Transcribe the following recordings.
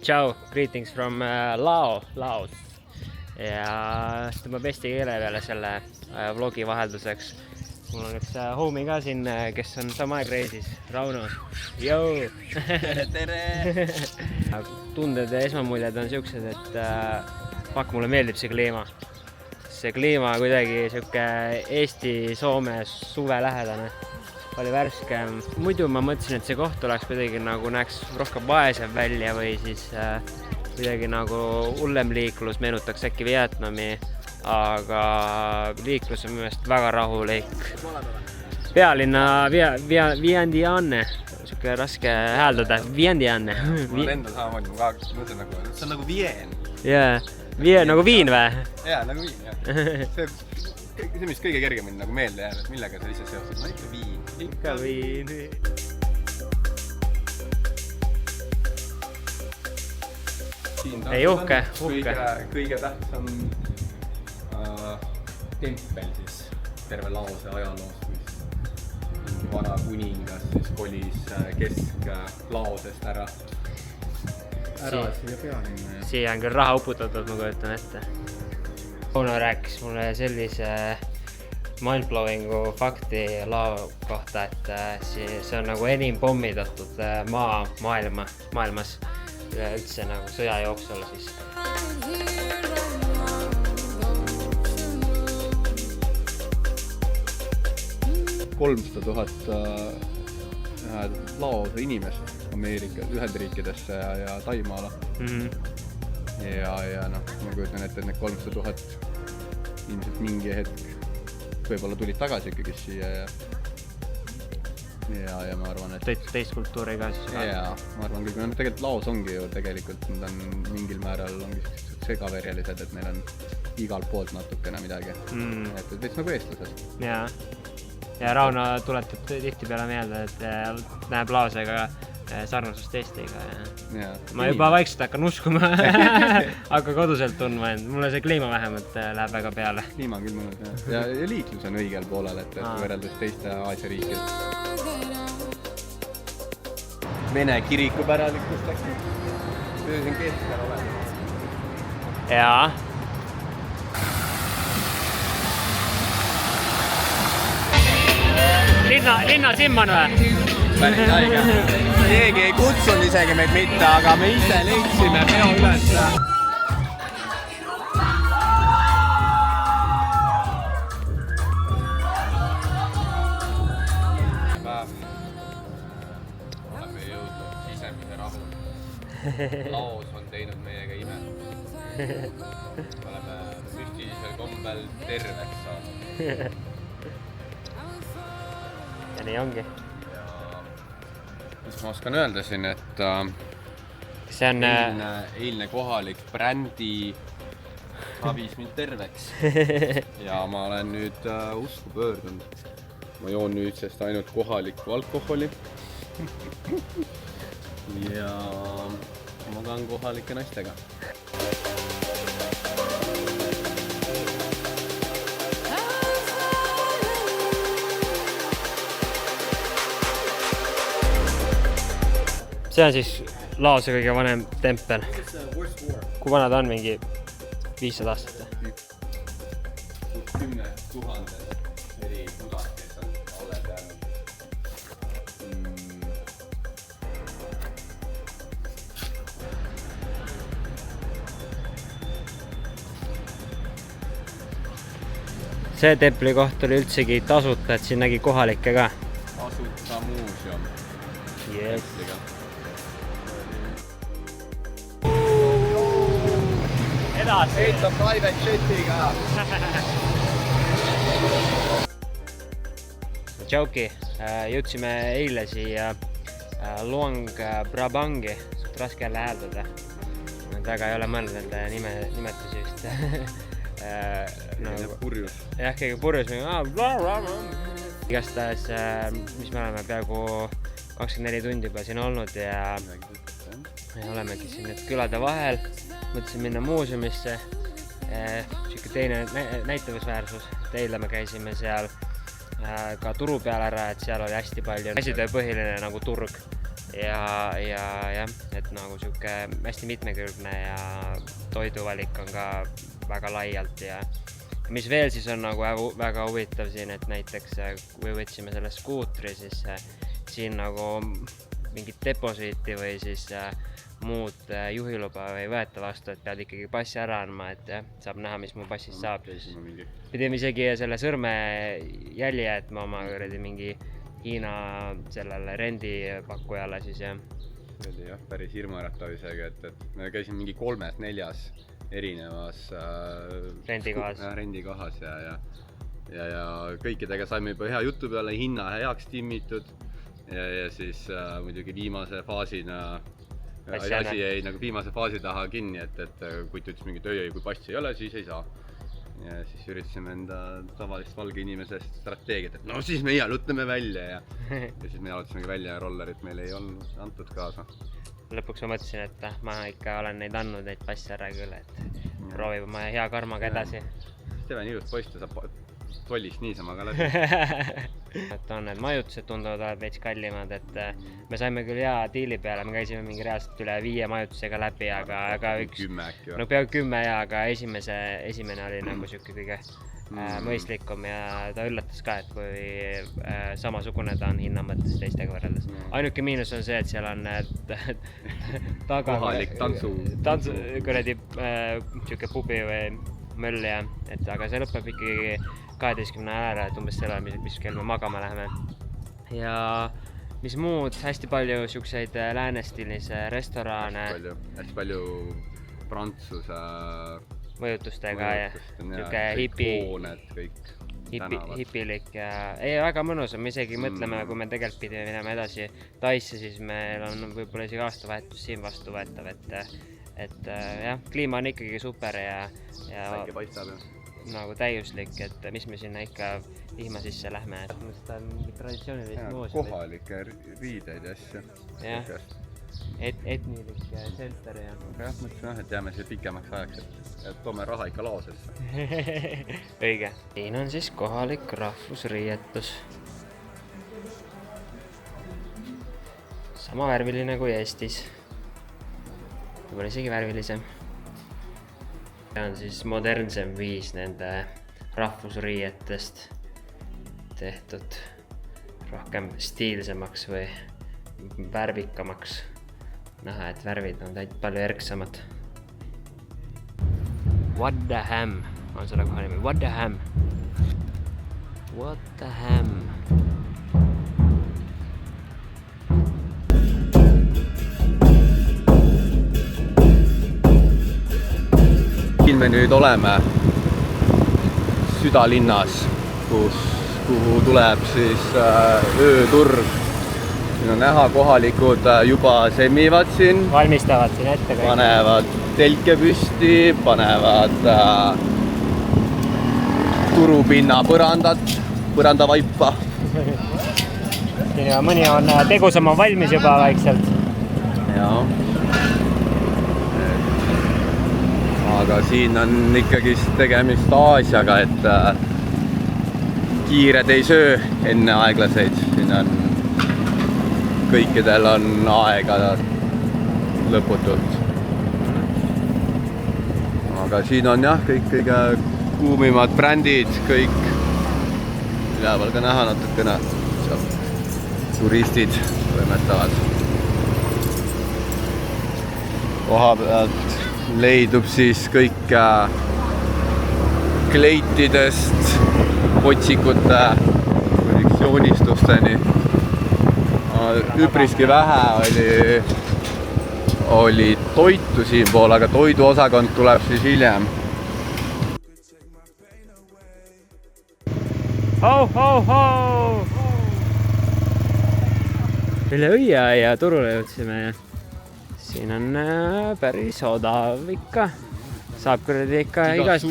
Ciao, greetings from Laos. Ja tõmbab eesti keele peale selle vlogi vahelduseks. Mul on üks homie ka siin, kes on sama aeg reisis, Rauno. Joo! Tere! Tunded ja esmamuljed on siuksed, et mulle meeldib see kliima. See kliima kuidagi siuke Eesti-Soome suve lähedane. Oli värskem. Muidu ma mõtlesin, et see koht oleks kuidagi nagu näeks rohkem vaesev välja või siis kuidagi nagu hullem liiklus meenutaks äkki Vietnami, aga liiklus on minu meelest väga rahulik. Pealinna Vientiane, siuke raske hääldada, Vientiane. Mul endal samamoodi, ma ka mõtlen nagu, see on nagu Vien. Jaa, nagu viin või? Jaa, nagu viin, jah. See, mis kõige kergemini nagu meelde jääb, et millega sa ise seostad, no ikka viin. Ikka viin. Ei, uhke. Kõige tähtsam tempel siis terve Laose ajaloos, mis vana kuningas siis kolis Kesk-Laosest ära siia pealinna. Siia on küll raha uputatud, ma kujutan ette. Uno rääkis mulle sellise mindblowingu fakti Lao kohta, et see on nagu enim pommitatud maa maailmas üldse nagu sõja jooksul siis. 300 000 Laose inimest Ameerika Ühendriikidesse ja Taimaale. Ja noh, ma kujutan ette, et need 300 000 ilmselt mingi hetk võib-olla tulid tagasi ikkagi siia ja ma arvan, et teist kultuuri ka siis. Jaa, ma arvan küll, no tegelikult Laos ongi ju tegelikult, nad on mingil määral ongi segaverjelised, et neil on igalt poolt natukene midagi. Et veits nagu eestlased. Jaa. Ja Rauno tuletab tihtipeale meelde, et näeb Laosega sarnasust Eestiga. Ma juba vaikselt hakkan uskuma, aga koduselt tundma, et mulle see kliima vähemalt läheb väga peale. Kliima on küll mõnus, ja liiklus on õigel poolel, et võrreldus teiste Aasia riikidest. Vene kirikupäralikust läks. See on keskel olemas. Jaa. Linna simman või? Päris haige. Keegi ei kutsunud isegi meid mitte, aga me ise leidsime peo üles. Oleme jõudnud sisemise rahu. Laos on teinud meiega ime. Oleme müstilisel kombel terveks saanud. Ja nii ongi. Mis ma oskan öelda siin, et see on eilne kohalik brändi avis mind terveks. Ja ma olen nüüd usku pöördunud. Ma joon nüüdsest ainult kohalikku alkoholi. Ja magan kohalike naistega. See on siis Laose kõige vanem tempel. Kui vana ta on, mingi 500 aastat? 10 000 eri budad, kes on oled jäänud. See templi koht oli üldsegi tasuta, et siin nägi kohalikke ka. Tasuta muuseum. Yes. Edasi. Heitab private jetiga. Tšauki, jõudsime eile siia Luang Prabangi, raske jälle hääldada. Väga ei ole mõelnud enda nimetusi vist. Purjus. Jah, kõige purjus. Igastahes, mis me oleme peaaegu 24 tundi juba siin olnud ja olemegi siin nüüd külade vahel. Mõtlesin minna muuseumisse, siuke teine näitavusväärsus. Eile me käisime seal ka turu peal ära, et seal oli hästi palju käsitöö põhiline nagu turg. ja jah, et nagu sihuke hästi mitmekülgne ja toiduvalik on ka väga laialt ja mis veel siis on nagu väga huvitav siin, et näiteks kui võtsime selle skuutri, siis siin nagu mingit deposiiti või siis muud juhiluba ei võeta vastu, et pead ikkagi passi ära andma, et jah, saab näha, mis mu passist saab. Pidime isegi selle sõrmejälje, et ma oma mingi Hiina sellele rendipakkujale siis jah. See oli jah, päris hirmuäratav isegi, et me käisime mingi 3-4 erinevas rendikohas ja kõikidega saime juba hea jutu peale, hinna heaks timmitud ja siis muidugi viimase faasina asi jäi nagu viimase faasi taha kinni, et kui ta ütles mingi töö, kui passi ei ole, siis ei saa. Ja siis üritasime enda tavalist valge inimesest strateegiat, et no siis meie jalutame välja ja siis me jalutasimegi välja ja rollerit meil ei olnud antud kaasa. Lõpuks ma mõtlesin, et ma ikka olen neid andnud, neid passi ära küll, et proovib oma hea karmaga edasi. Steven ilus poiss, ta saab tollist niisama ka läbi. Et on need majutused tunduvad veits kallimad, et me saime küll hea diili peale, me käisime mingi reaalselt üle 5 majutusega läbi, aga üks, no peaaegu 10 ja, aga esimene oli nagu siuke kõige mõistlikum ja ta üllatas ka, et kui samasugune ta on hinna mõttes teistega võrreldes. Ainuke miinus on see, et seal on taga kohalik tantsu kuradi siuke pubi või möll ja, et aga see lõpeb ikkagi 12 ära, et umbes selle, mis kell me magama läheme. Ja mis muud, hästi palju siukseid läänestiilis restorane. Hästi palju prantsuse mõjutustega ja siuke hipilik ja ei, väga mõnus on, me isegi mõtleme, kui me tegelikult pidime minema edasi Taisse, siis meil on võib-olla isegi aastavahetus siin vastuvõetav, et jah, kliima on ikkagi super ja väike paistab nagu täiuslik, et mis me sinna ikka vihma sisse lähme, et mõista on mingi traditsioonilist moosi. Kohalikke riideid ja asju. Jah, etnilik center ja. Aga jah, mõtlesin, et jääme siia pikemaks ajaks, et toome raha ikka laosesse. Õige. Siin on siis kohalik rahvusriietus. Sama värviline kui Eestis. Võib-olla isegi värvilisem. See on siis modernsem viis nende rahvusriietest tehtud rohkem stiilsemaks või värvikamaks. Näha, et värvid on palju erksamad. What the Ham on selle koha nimi. What the Ham. What the Ham. Me nüüd oleme südalinnas, kuhu tuleb siis ööturg. Siin on näha, kohalikud juba semmivad siin. Valmistavad siin ette kõik. Panevad telke püsti, panevad turupinna põrandavaipa. Mõni on tegusam, on valmis juba vaikselt. Jaa. Aga siin on ikkagi tegemist Aasiaga, et kiired ei söö enne aeglaseid. Siin on kõikidel on aega lõputult. Aga siin on jah, kõik kõige kuumimad brändid, kõik üleval ka näha natukene. Turistid toimetavad. Koha pealt leidub siis kõik kleitidest, potsikute joonistusteni. Üpriski vähe oli toitu siin pool, aga toiduosakond tuleb siis hiljem. Üle õieaia turule jõudsime ja siin on päris odav ikka. Saab kuradi ikka igast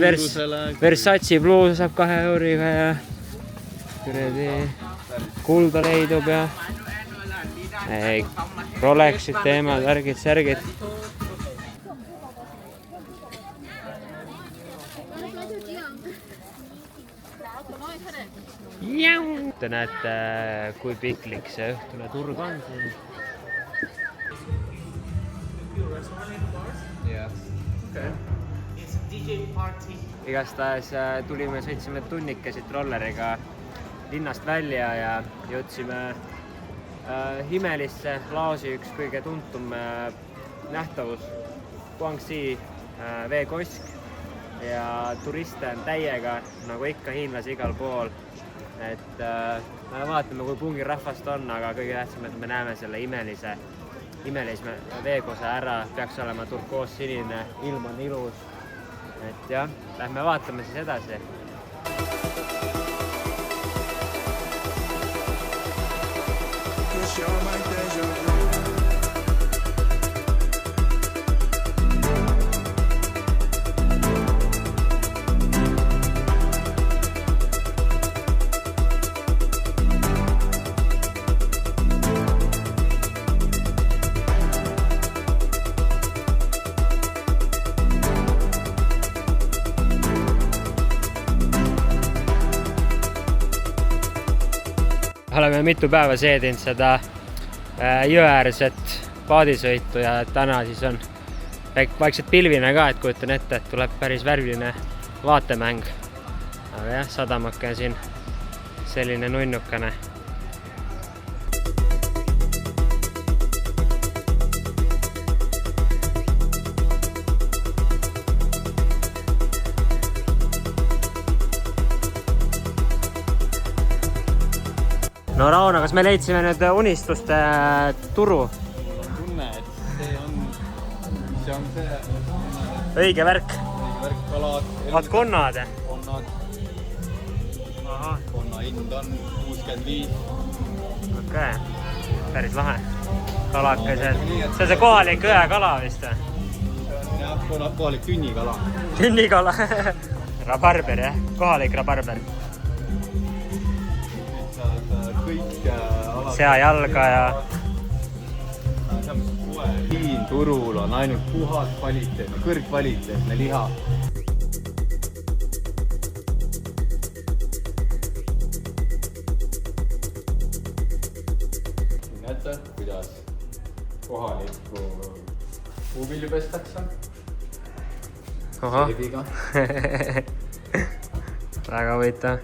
Versace Blue saab 2 euriga ja kuradi kulda leidub ja Rolexid teemad, värgid, särgid. Te näete, kui piklik see õhtune turg on siin. igastahes tulime, sõitsime tunnikese rolleriga linnast välja ja jõudsime imelisse Laosi üks kõige tuntum nähtavus, Guangxi veekosk ja turiste on täiega, nagu ikka hiinlasi igal pool. Et me vaatame, kui pungil rahvast on, aga kõige tähtsam, et me näeme selle imelise veekose ära, peaks olema turkoossinine, ilm on ilus. Et jah, lähme vaatame siis edasi. Oleme mitu päeva seedinud seda jõeäärset paadisõitu ja täna siis on vaikselt pilvine ka, et kujutan ette, et tuleb päris värviline vaatemäng. Aga jah, sadamake on siin selline nunnukene. No Rauno, kas me leidsime nüüd unistuste turu? Mul on tunne, et see on see õige värk. Kalad. Vaat konnad? Konna hind on 65. Okei, päris lahe. Kalakesed. See on see kohalik õekala vist? Jah, kohalik tünnikala. Tünnikala. Rabarber, jah? Kohalik rabarber. Sea jalga ja... Siin turul on ainult puhas kvaliteetne, kõrgkvaliteetne liha. Näete, kuidas kohalikku puuvilju pestakse. Seebiga. Väga huvitav.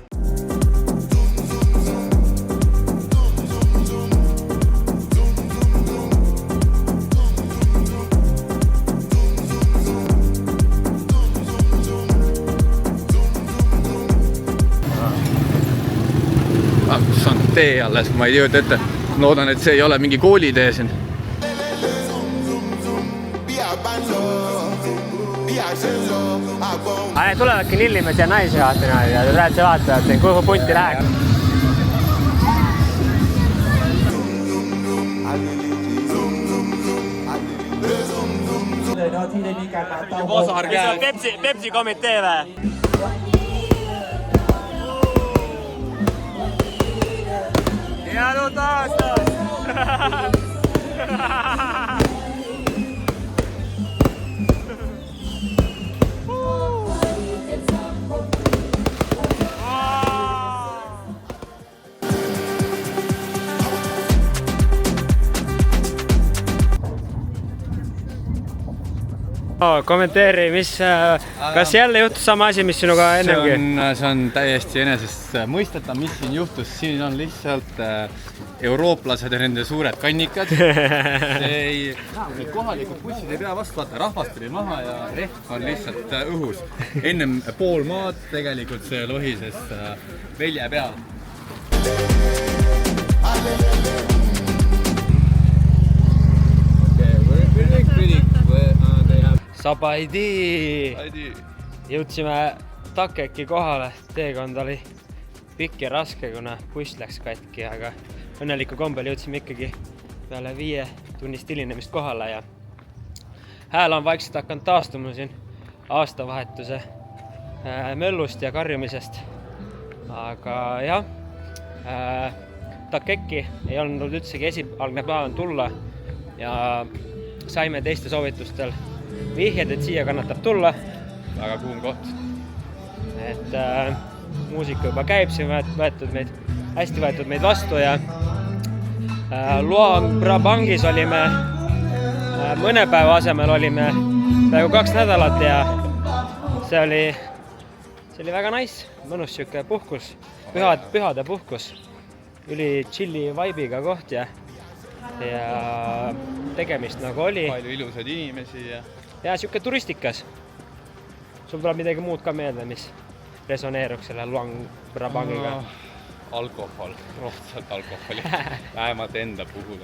See on tee alles, ma ei jõuda ette. Loodan, et see ei ole mingi koolitee siin. Tulevadki nillimed ja naisi vaatama ja räädse vaatavad, kuhu punti läheks. Pepsi komitee või? Head uut aastat! Kommenteeri, kas jälle juhtus sama asi, mis sinuga ennemgi? See on täiesti enesest mõistetav, mis siin juhtus. Siin on lihtsalt eurooplased ja nende suured kannikad. Kohalikud bussid ei pea vastu, vaata, rahvast tuli maha ja rehv on lihtsalt õhus. Ennem pool maad tegelikult see lohises velje peal. Sabaidi! Jõudsime Takeki kohale, teekond oli pikk ja raske, kuna buss läks katki, aga õnneliku kombel jõudsime ikkagi peale 5 tunnist hilinemist kohale ja hääl on vaikselt hakanud taastuma siin aastavahetuse möllust ja karjumisest. Aga jah, Takeki ei olnud üldsegi esialgne plaan tulla ja saime teiste soovitustel vihjed, et siia kannatab tulla. Väga kuum koht. Et muusika juba käib, siin hästi võetud meid vastu ja Luang Prabangis olime mõne päeva asemel olime peaaegu 2 nädalat ja see oli väga nice, mõnus siuke puhkus, pühade puhkus, üli chilli vibe'iga koht ja tegemist nagu oli. Palju ilusaid inimesi ja siuke turistikas. Sul tuleb midagi muud ka meelde, mis resoneeruks selle Luang Prabangiga? No, alkohol, rohtsalt alkoholi, vähemalt enda puhul.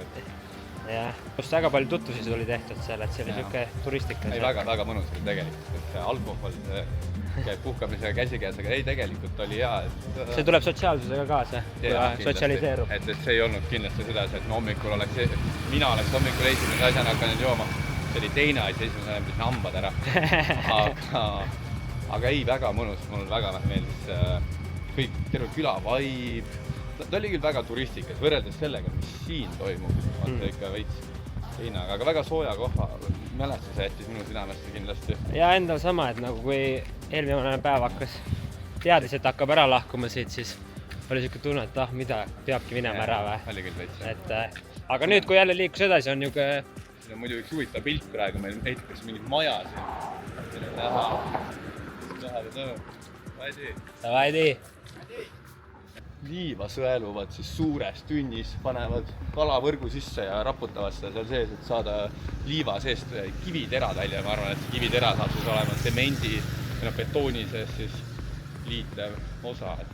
Jah, just väga palju tutvusid oli tehtud seal, et see oli siuke turistikas. Ei, väga mõnus oli tegelikult, et see alkohol käib puhkamisega käsikäes, aga ei, tegelikult oli hea. See tuleb sotsiaalsusega kaasa, kui sotsialiseerub. Et see ei olnud kindlasti seda, et mina oleks hommikul esimese asjana hakanud jooma. See oli teine asi, esimese asjana pidin hambad ära. Aga ei, väga mõnus, mulle väga meeldis kõik, terve küla vibe. Ta oli küll väga turistikas, võrreldes sellega, mis siin toimub. Vaata ikka veits teine, aga väga sooja koha. Mälestus jättis minu südamesse kindlasti. Ja endal sama, et nagu kui eelmine päev hakkas teadis, et hakkab ära lahkuma siit, siis oli siuke tunne, et mida peabki minema ära või. Oli küll veits. Aga nüüd, kui jälle liikus edasi, on niuke... See on muidu üks huvitav pilt praegu, meil ehitatakse mingid maja siin. Davai tee! Liiva sõeluvad siis suures tünnis, panevad kalavõrgu sisse ja raputavad seda seal sees, et saada liiva seest kiviterad välja. Ma arvan, et see kivitera saab siis olema semendi ja betooni sees siis liitev osa, et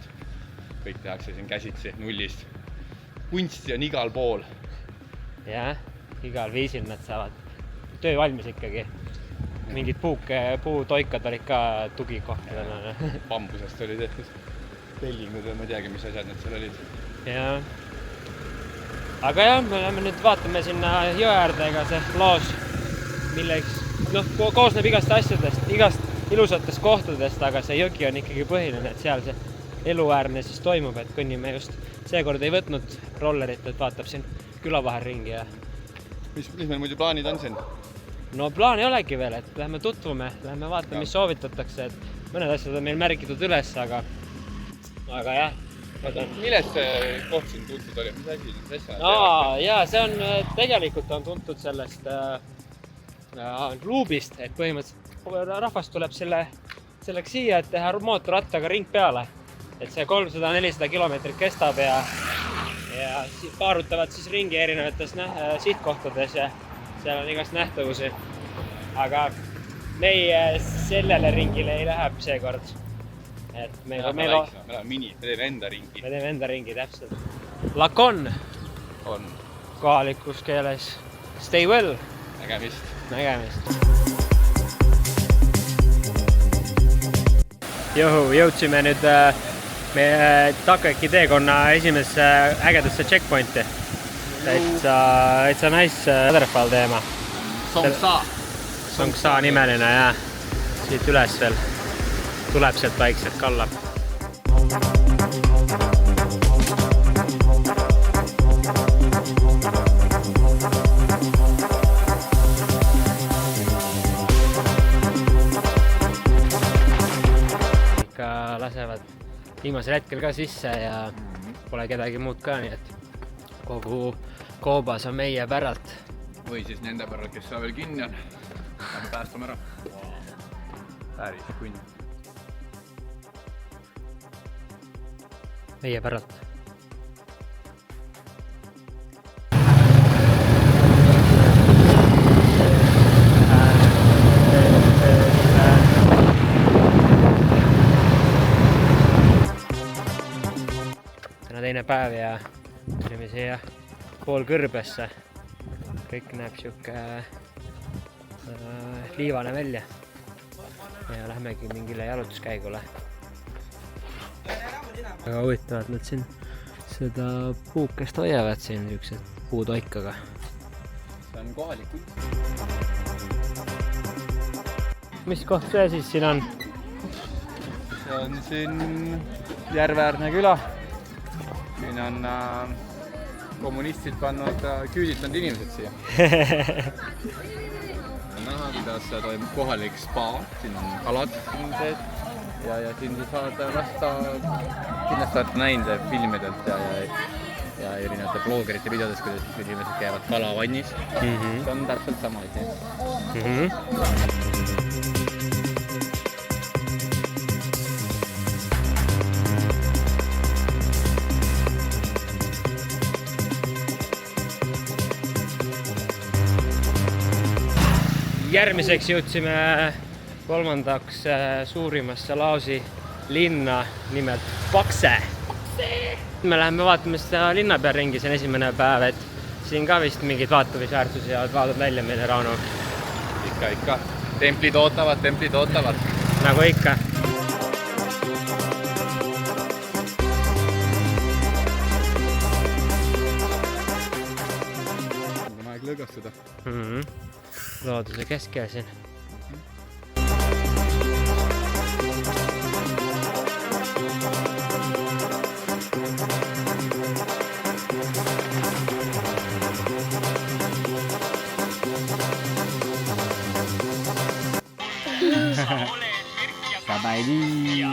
kõik tehakse siin käsitsi nullist. Kunsti on igal pool. Jah, igal viisil nad saavad töö valmis ikkagi. Mingid puutoikad olid ka tugikohtadena. Bambusest oli tehtud. Tellingud või ma teagi, mis asjad need seal olid. Jaa. Aga jah, me läheme nüüd vaatame sinna jõe äärde, ega see loos, milleks koosneb igast asjadest, igast ilusatest kohtadest, aga see jõgi on ikkagi põhiline, et seal see eluäärne siis toimub, et kõnnime just seekord ei võtnud rollerit, et vaatab siin küla vahel ringi ja... Mis meil muidu plaanid on siin? No plaan ei olegi veel, et lähme tutvume, lähme vaatame, mis soovitatakse, et mõned asjad on meil märgitud üles, aga jah. Millest see koht siin tuntud oli? Mis asi? Jaa, see on tegelikult on tuntud sellest luubist, et põhimõtteliselt rahvas tuleb selleks siia, et teha mootorrattaga ring peale. Et see 300-400 kilomeetrit kestab ja paarutavad siis ringi erinevates sihtkohtades ja seal on igast nähtavusi. Aga meie sellele ringile ei läheb seekord. Et meil on mini, me teeme enda ringi. Me teeme enda ringi, täpselt. Lacon on kohalikus keeles. Stay well. Nägemist. Jõudsime nüüd meie Takeki teekonna esimesse ägedasse checkpointi. It's a nice waterfall teema. Songsa nimeline ja siit üles veel. Tuleb sealt vaikselt kallab. Ikka lasevad viimasel hetkel ka sisse ja pole kedagi muud ka, nii et kogu koobas on meie päralt. Või siis nende päralt, kes saa veel kinni on. Lähme päästame ära. Päris kunn. Meie päralt. Täna teine päev ja tulime siia pool kõrbesse. Kõik näeb siuke liivane välja. Ja lähmegi mingile jalutuskäigule. Väga huvitavad nad siin seda puukest hoiavad siin niisugused puutoikaga. See on kohalik kunst. Mis koht see siis siin on? See on siin Järveäärne küla. Siin on kommunistid pannud küüditanud inimesed siia. Näha, kuidas toimub kohalik spa. Siin on kalad sees. Ja siin siis saad lasta, kindlasti olete näinud filmidelt ja ja erinevate bloggerite videodes, kuidas siis inimesed käivad kalavannis. See on täpselt sama asi. Järgmiseks jõudsime kolmandaks suurimasse Laosi linna, nimelt Pakse. Me läheme vaatame seda linna peal ringi, see on esimene päev, et siin ka vist mingid vaatamisväärtusi ja vaatad välja meile, Rauno. Ikka. Templid ootavad. Nagu ikka. On aeg lõõgastada. Looduse keskel siin. Kabaili.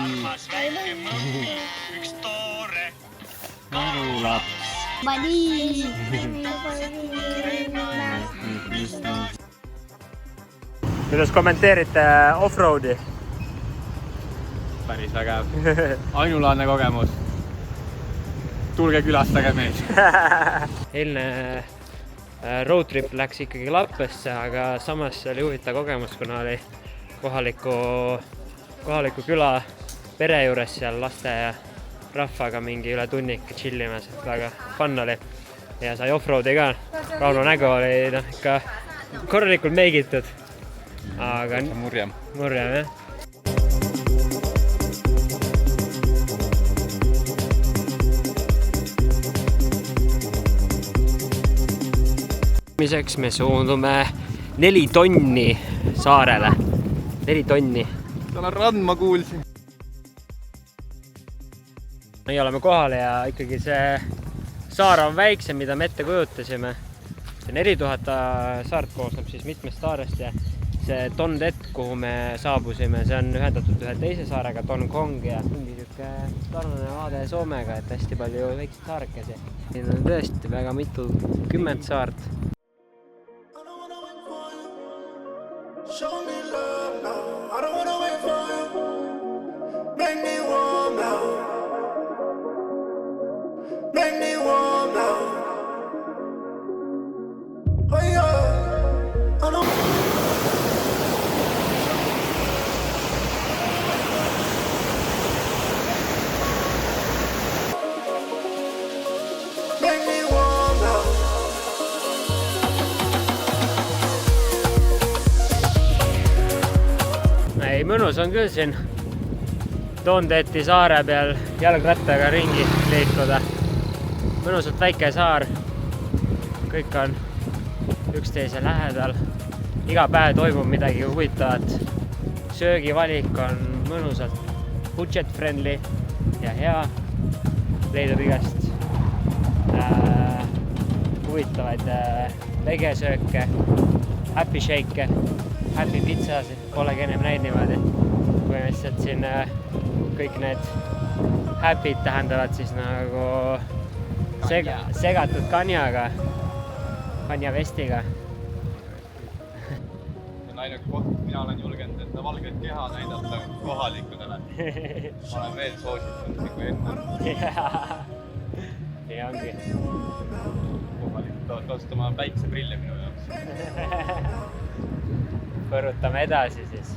Üks toore Marulaps. Bali. Kuidas kommenteerite off-roadi? Päris vägev. Ainulaadne kogemus. Tulge külastage meid. Eilne roadtrip läks ikkagi Lappesse, aga samas oli huvitav kogemus, kuna oli kohaliku küla pere juures seal laste ja rahvaga mingi üle tunnik chillimas, et väga fun oli. Ja sai off-roadi ka. Rauno nägu oli ikka korralikult meigitud. Aga murjam, jah. Miseks me suundume 4 tonni saarele. 4 tonni. Tal on rand, ma kuulsin. Meie oleme kohale ja ikkagi see saar on väiksem, mida me ette kujutasime. See 4000 saart koosneb siis mitmest saarest ja see Tondet, kuhu me saabusime, see on ühendatud ühe teise saarega, Tongkong, ja mingi siuke sarnane vaade Soomega, et hästi palju väikseid saarekesi. Siin on tõesti väga mitu 10 saart. Ei, mõnus on küll siin Tondeti saare peal jalgrattaga ringi liikuda. Mõnusalt väike saar. Kõik on üksteise lähedal. Iga päev toimub midagi huvitavat. Söögivalik on mõnusalt budget friendly ja hea. Leidub igast huvitavaid vegesööke, happy shake'e, happy pitsasid. Polegi ennem näinud niimoodi. Põhimõtteliselt siin kõik need happy'd tähendavad siis nagu segatud kanjaga, kanjavestiga. See on ainuke koht, mina olen julgenud enda valget keha näidata kohalikudele. Ma olen veel soositanud kui enne. Nii ongi. Kohalikud tahavad kasutama päikseprille minu jaoks. Põrutame edasi siis.